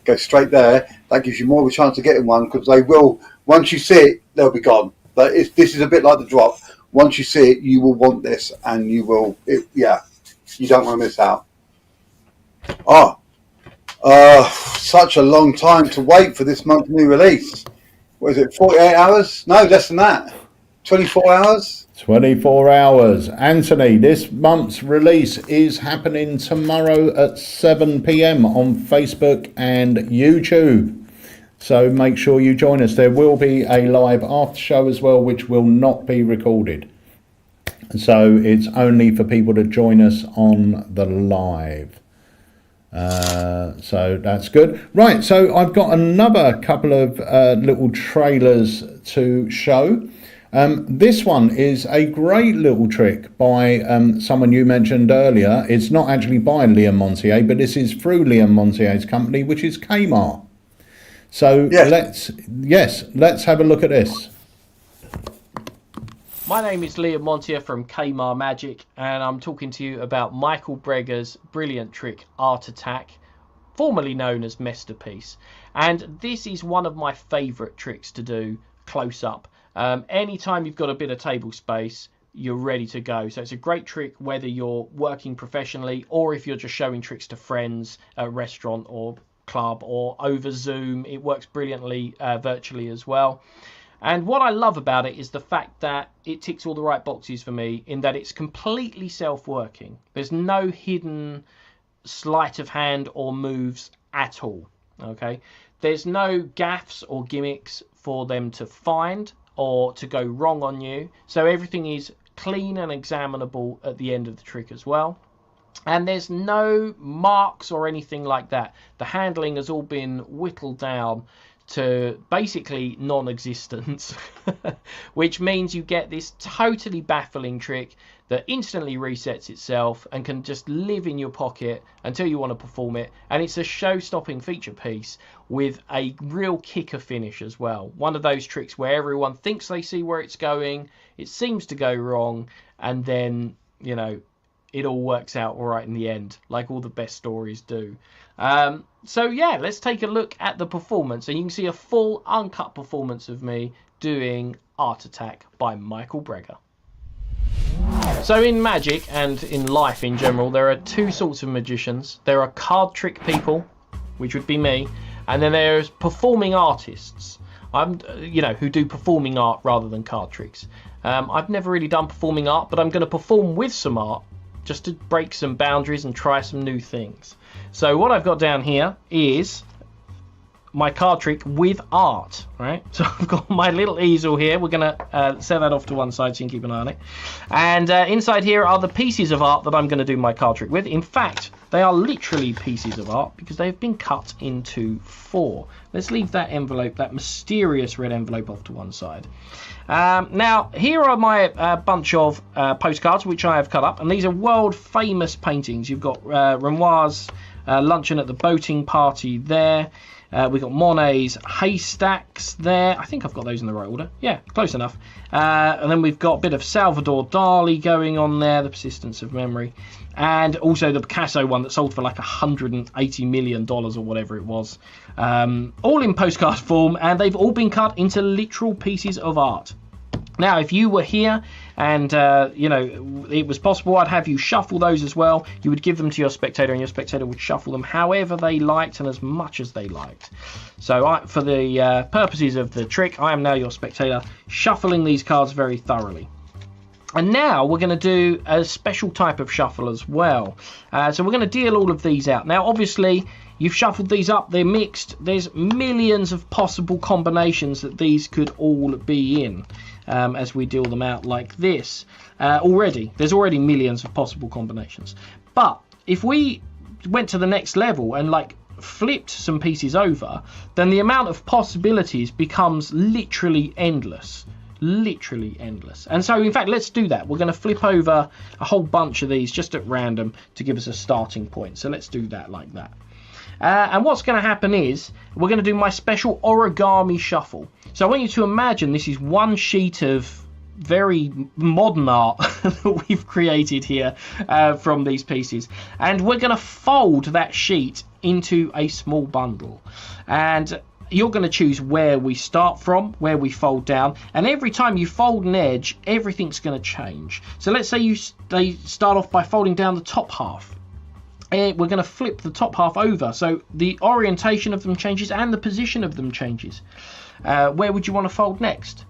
go straight there. That gives you more of a chance of getting one, because they will, once you see it, they'll be gone. But this is a bit like the drop. Once you see it, you will want this, and you will, you don't want to miss out. Such a long time to wait for this month's new release. What is it, 48 hours? No, less than that. 24 hours? 24 hours. Anthony, this month's release is happening tomorrow at 7 p.m. on Facebook and YouTube. So make sure you join us. There will be a live after show as well, which will not be recorded. So it's only for people to join us on the live. So that's good. Right, so I've got another couple of little trailers to show. This one is a great little trick by someone you mentioned earlier. It's not actually by Liam Montier, but this is through Liam Montier's company, which is Kmart. So let's have a look at this. My name is Liam Montier from AlakazamMagicUK, and I'm talking to you about Michael Breger's brilliant trick, Art Attack, formerly known as Masterpiece. And this is one of my favourite tricks to do close up. Anytime you've got a bit of table space, you're ready to go. So it's a great trick whether you're working professionally or if you're just showing tricks to friends at a restaurant or club or over Zoom. It works brilliantly virtually as well. And what I love about it is the fact that it ticks all the right boxes for me, in that it's completely self-working. There's no hidden sleight of hand or moves at all. Okay, there's no gaffes or gimmicks for them to find or to go wrong on you. So everything is clean and examinable at the end of the trick as well. And there's no marks or anything like that. The handling has all been whittled down to basically non-existence, which means you get this totally baffling trick that instantly resets itself and can just live in your pocket until you want to perform it. And it's a show-stopping feature piece with a real kicker finish as well. One of those tricks where everyone thinks they see where it's going, it seems to go wrong, and then, you know, it all works out all right in the end, like all the best stories do. So yeah, let's take a look at the performance, and you can see a full uncut performance of me doing Art Attack by Michael Breger. So in magic and in life in general, there are two sorts of magicians. There are card trick people, which would be me, and then there's performing artists. Who do performing art rather than card tricks. I've never really done performing art, but I'm going to perform with some art just to break some boundaries and try some new things. So what I've got down here is my card trick with art, right? So I've got my little easel here. We're going to set that off to one side so you can keep an eye on it. And inside here are the pieces of art that I'm going to do my card trick with. In fact, they are literally pieces of art because they've been cut into 4. Let's leave that envelope, that mysterious red envelope, off to one side. Now, here are my bunch of postcards which I have cut up, and these are world famous paintings. You've got Renoir's luncheon at the boating party there. We've got Monet's haystacks there. I think I've got those in the right order. Yeah, close enough. And then we've got a bit of Salvador Dali going on there, the persistence of memory. And also the Picasso one that sold for like $180 million or whatever it was. All in postcard form, and they've all been cut into literal pieces of art. Now, if you were here and, it was possible, I'd have you shuffle those as well. You would give them to your spectator, and your spectator would shuffle them however they liked and as much as they liked. So for the purposes of the trick, I am now your spectator, shuffling these cards very thoroughly. And now we're going to do a special type of shuffle as well. So we're going to deal all of these out. Now, obviously, you've shuffled these up. They're mixed. There's millions of possible combinations that these could all be in as we deal them out like this. There's already millions of possible combinations. But if we went to the next level and flipped some pieces over, then the amount of possibilities becomes literally endless. Literally endless. And so, in fact, let's do that. We're going to flip over a whole bunch of these just at random to give us a starting point. So let's do that like that. And what's going to happen is we're going to do my special origami shuffle. So I want you to imagine this is one sheet of very modern art that we've created here from these pieces. And we're going to fold that sheet into a small bundle. And you're going to choose where we start from, where we fold down, and every time you fold an edge, everything's going to change. So let's say they start off by folding down the top half. We're going to flip the top half over, so the orientation of them changes and the position of them changes. Where would you want to fold next?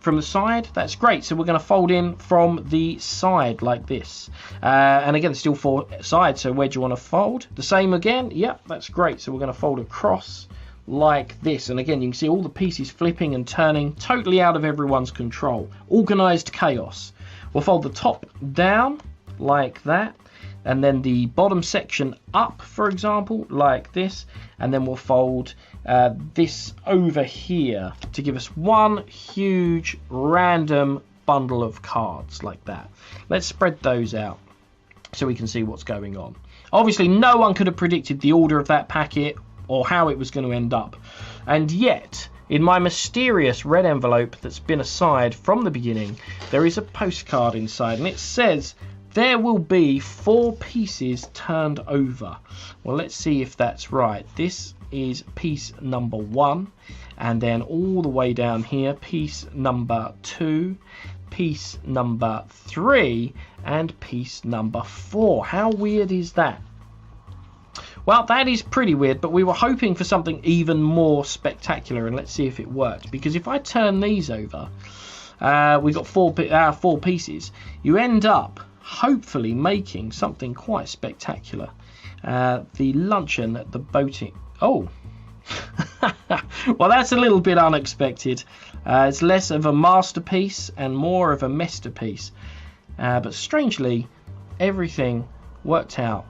From the side? That's great. So we're going to fold in from the side like this. And again, still 4 sides, so where do you want to fold? The same again? Yep, that's great. So we're going to fold across like this, and again you can see all the pieces flipping and turning, totally out of everyone's control, organized chaos. We'll fold the top down like that, and then the bottom section up, for example, like this, and then we'll fold this over here to give us one huge random bundle of cards like that. Let's spread those out so we can see what's going on. Obviously no one could have predicted the order of that packet or how it was going to end up. And yet, in my mysterious red envelope that's been aside from the beginning, there is a postcard inside, and it says there will be 4 pieces turned over. Well, let's see if that's right. This is piece number 1, and then all the way down here, piece number 2, piece number 3, and piece number 4. How weird is that? Well, that is pretty weird, but we were hoping for something even more spectacular, and let's see if it worked. Because if I turn these over, we've got 4 pieces. You end up, hopefully, making something quite spectacular. The luncheon at the boating... Oh! Well, that's a little bit unexpected. It's less of a masterpiece and more of a masterpiece. But strangely, everything worked out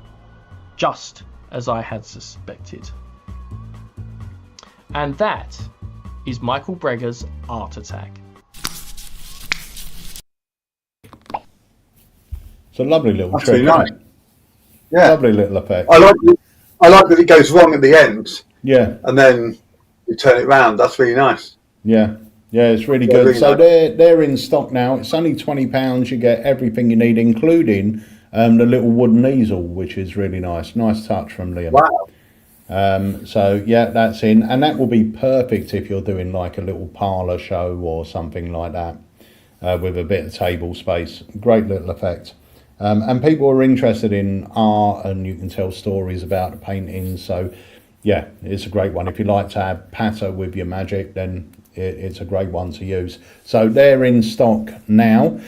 just as I had suspected. And that is Michael Breger's Art Attack. It's a lovely little That's trick. really nice. Yeah. Lovely little effect. I like that it goes wrong at the end. Yeah. And then you turn it round. That's really nice. Yeah. Yeah, it's really Yeah, good. really So nice. they're in stock now. It's only £20. You get everything you need, including the little wooden easel, which is really nice. Nice touch from Liam. Wow. So yeah, that's in, and that will be perfect if you're doing like a little parlour show or something like that with a bit of table space. Great little effect. And people are interested in art, and you can tell stories about the paintings. So yeah, it's a great one. If you like to have patter with your magic, then it's a great one to use. So they're in stock now.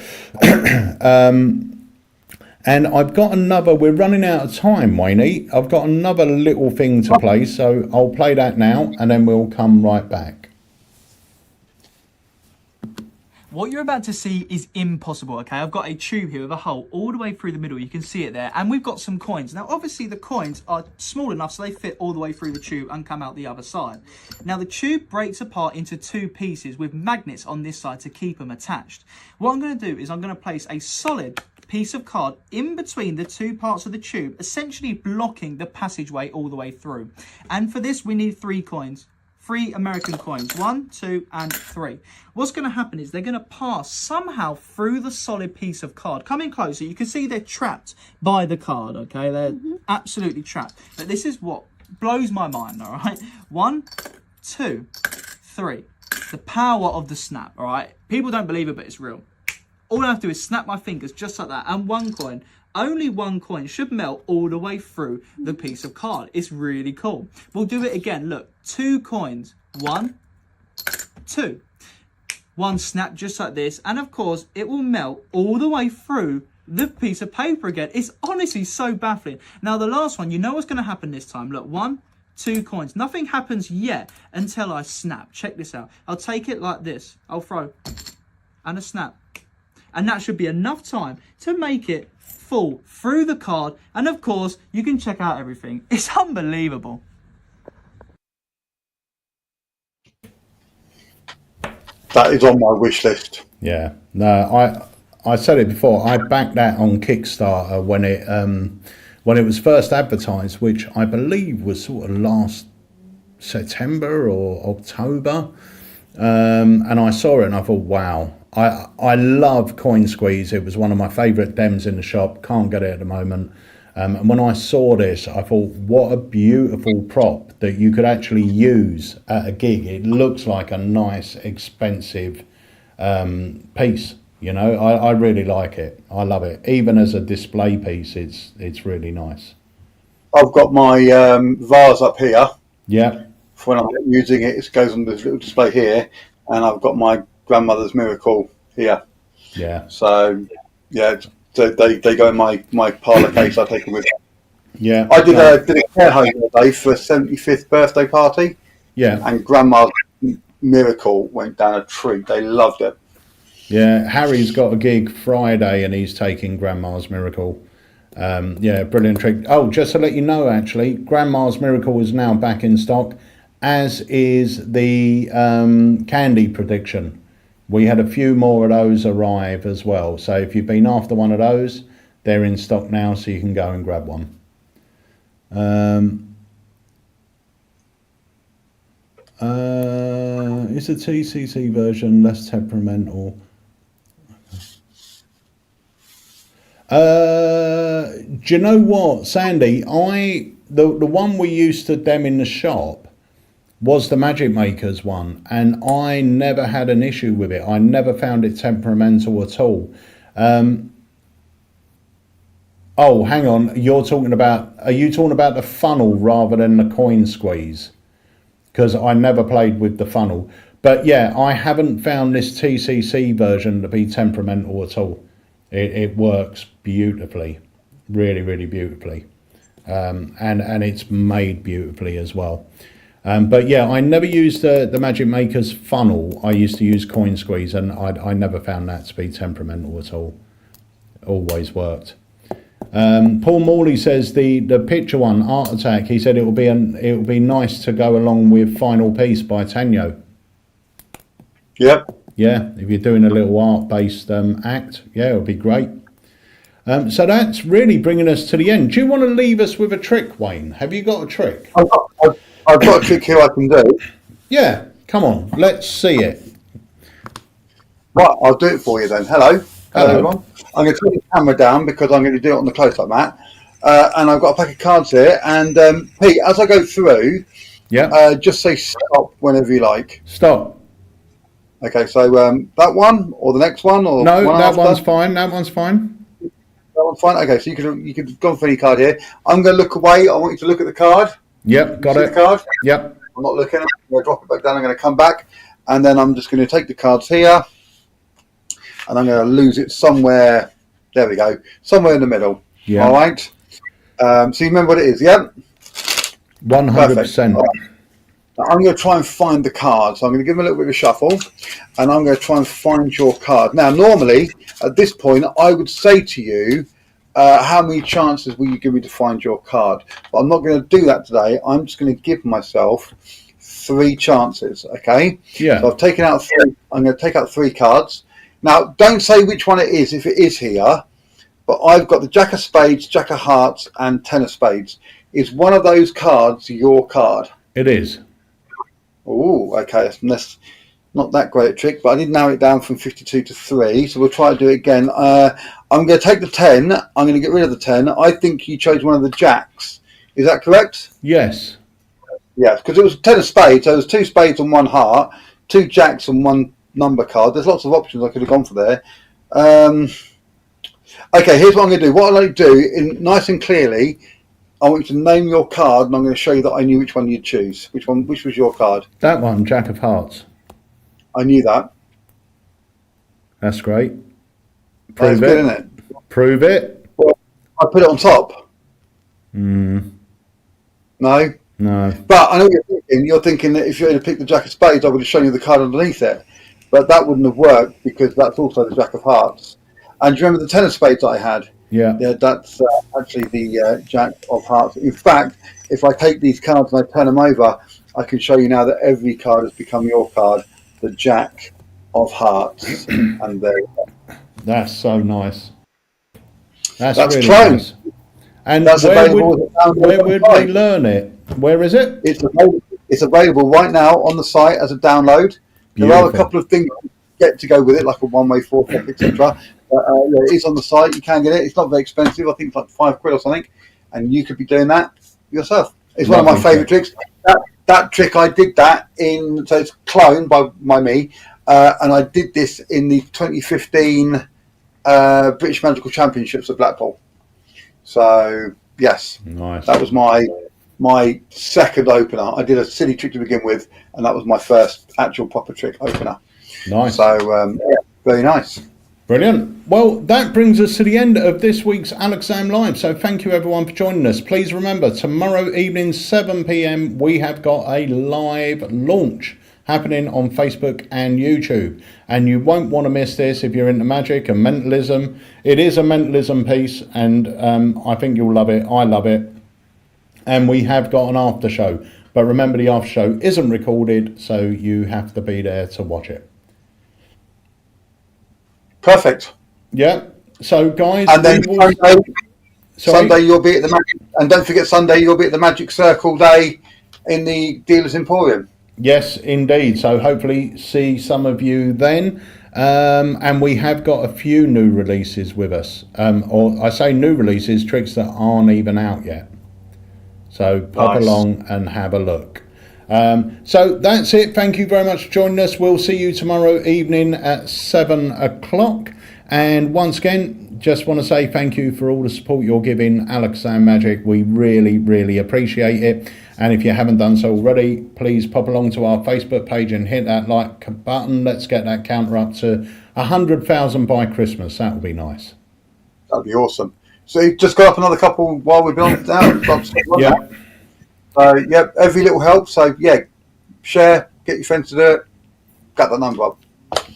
And I've got another, we're running out of time, Wayne. I've got another little thing to play, so I'll play that now and then we'll come right back. What you're about to see is impossible, okay? I've got a tube here with a hole all the way through the middle. You can see it there. And we've got some coins. Now, obviously, the coins are small enough so they fit all the way through the tube and come out the other side. Now, the tube breaks apart into two pieces with magnets on this side to keep them attached. What I'm going to do is I'm going to place a solid piece of card in between the two parts of the tube, essentially blocking the passageway all the way through. And for this, we need 3 coins. 3 American coins, 1, 2, and 3. What's going to happen is they're going to pass somehow through the solid piece of card. Coming closer, you can see they're trapped by the card, okay? They're absolutely trapped. But this is what blows my mind, all right? 1, 2, 3. The power of the snap, all right? People don't believe it, but it's real. All I have to do is snap my fingers just like that, and 1 coin. Only 1 coin should melt all the way through the piece of card. It's really cool. We'll do it again. Look, 2 coins. 1, 2. 1 snap just like this. And of course, it will melt all the way through the piece of paper again. It's honestly so baffling. Now, the last one, you know what's going to happen this time. Look, 1, 2 coins. Nothing happens yet until I snap. Check this out. I'll take it like this. I'll throw and a snap. And that should be enough time to make it fall through the card. And of course, you can check out everything. It's unbelievable. That is on my wish list. Yeah, no, I said it before. I backed that on Kickstarter when it was first advertised, which I believe was sort of last September or October. And I saw it and I thought, wow. I love Coin Squeeze. It was one of my favourite dems in the shop. Can't get it at the moment. And when I saw this, I thought, what a beautiful prop that you could actually use at a gig. It looks like a nice, expensive piece. You know, I really like it. I love it. Even as a display piece, it's really nice. I've got my vase up here. Yeah. For when I'm using it, it goes on this little display here. And I've got my grandmother's miracle here. Yeah. So, yeah, so they go in my parlour case. I take them with me. Yeah. I did a care home the other day for a 75th birthday party. Yeah. And grandma's miracle went down a treat. They loved it. Yeah. Harry's got a gig Friday and he's taking Grandma's Miracle. Yeah, brilliant trick. Oh, just to let you know, actually, Grandma's Miracle is now back in stock, as is the candy prediction. We had a few more of those arrive as well. So if you've been after one of those, they're in stock now, so you can go and grab one. Is the TCC version less temperamental? Do you know what, Sandy? The one we used to dem in the shop was the Magic Makers one, and I never had an issue with it. I never found it temperamental at all. Oh, hang on. Are you talking about the funnel rather than the coin squeeze? Because I never played with the funnel. But yeah, I haven't found this TCC version to be temperamental at all. It works beautifully, really, really beautifully. And it's made beautifully as well. But yeah, I never used the Magic Makers funnel. I used to use coin squeeze, and I never found that to be temperamental at all. Always worked. Paul Morley says the picture one, Art Attack. He said it will be nice to go along with Final Piece by Tanyo. Yep. Yeah, if you're doing a little art-based act, yeah, it would be great. So that's really bringing us to the end. Do you want to leave us with a trick, Wayne? Have you got a trick? I've got a trick here I can do. Yeah, come on, let's see it. Right, I'll do it for you then. Hello. Hello, everyone. I'm going to turn the camera down because I'm going to do it on the close-up mat. And I've got a pack of cards here. And Pete, as I go through, just say stop whenever you like. Stop. Okay, so that one or the next one? Or no, one that after? one's fine. That one's fine. That one's fine. Okay, so you can go for any card here. I'm going to look away. I want you to look at the card. Yep, got it. The card? Yep. I'm not looking. I'm going to drop it back down. I'm going to come back. And then I'm just going to take the cards here. And I'm going to lose it somewhere There we go. Somewhere in the middle. Yeah. All right. So you remember what it is, yeah? 100%. Now, I'm going to try and find the card. So I'm going to give them a little bit of a shuffle, and I'm going to try and find your card. Now, normally, at this point, I would say to you, how many chances will you give me to find your card? But I'm not going to do that today. I'm just going to give myself 3 chances, okay? Yeah. So I've taken out 3. I'm going to take out 3 cards. Now, don't say which one it is if it is here, but I've got the Jack of Spades, Jack of Hearts, and 10 of Spades. Is one of those cards your card? It is. Oh, okay. That's not that great a trick, but I did narrow it down from 52 to 3, so we'll try to do it again. I'm going to take the 10. I'm going to get rid of the 10. I think you chose one of the jacks. Is that correct? Yes. Yes, because it was 10 of Spades, so there's 2 spades and 1 heart, 2 jacks and 1 number card. There's lots of options I could have gone for there. Okay, here's what I'm going to do. What I'd like to do, nice and clearly, I want you to name your card, and I'm going to show you that I knew which one you'd choose. Which was your card? That one, Jack of Hearts. I knew that. That's great. That's good, isn't it? Prove it. Well, I put it on top. No. But I know what you're thinking. You're thinking that if you had picked the Jack of Spades, I would have shown you the card underneath it. But that wouldn't have worked because that's also the Jack of Hearts. And do you remember the 10 of Spades that I had? Yeah. That's actually the Jack of Hearts. In fact, if I take these cards and I turn them over, I can show you now that every card has become your card, the Jack of Hearts. And there you go. That's so nice. That's really clone. nice. And That's where available would we learn it? Where is it? It's available right now on the site as a download. There are a couple of things you get to go with it, like a one-way forfeit, etc. It is on the site. You can get it. It's not very expensive. I think it's like £5 or something, and you could be doing that yourself. It's one of my favourite tricks. That trick I did that in. So it's cloned by me, and I did this in the 2015 British Magical Championships at Blackpool. So yes, nice. That was my second opener. I did a silly trick to begin with, and that was my first actual proper trick opener. Nice. So very nice. Brilliant. Well, that brings us to the end of this week's Alakazam Live. So thank you everyone for joining us. Please remember, tomorrow evening, 7 p.m, we have got a live launch happening on Facebook and YouTube. And you won't want to miss this if you're into magic and mentalism. It is a mentalism piece, and I think you'll love it. I love it. And we have got an after show. But remember, the after show isn't recorded, so you have to be there to watch it. Perfect. Yeah. So, guys, and then Sunday you'll be at the Magic, and don't forget Sunday you'll be at the Magic Circle Day in the Dealers Emporium. Yes, indeed. So hopefully see some of you then. And we have got a few new releases with us. Or I say new releases, tricks that aren't even out yet. So pop along and have a look. So that's it. Thank you very much for joining us. We'll see you tomorrow evening at 7 o'clock. And once again, just want to say thank you for all the support you're giving Alakazam Magic. We really, really appreciate it. And if you haven't done so already, please pop along to our Facebook page and hit that like button. Let's get that counter up to 100,000 by Christmas. That would be nice. That'd be awesome. So you just got up another couple while we've been on down. Yeah. Yeah, every little helps. So yeah, share, get your friends to do it. Got that number up.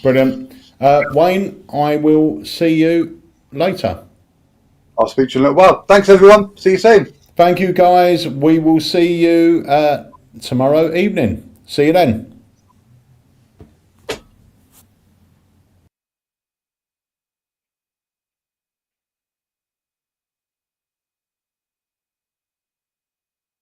Brilliant. Wayne, I will see you later. I'll speak to you in a little while. Thanks everyone. See you soon. Thank you guys. We will see you tomorrow evening. See you then.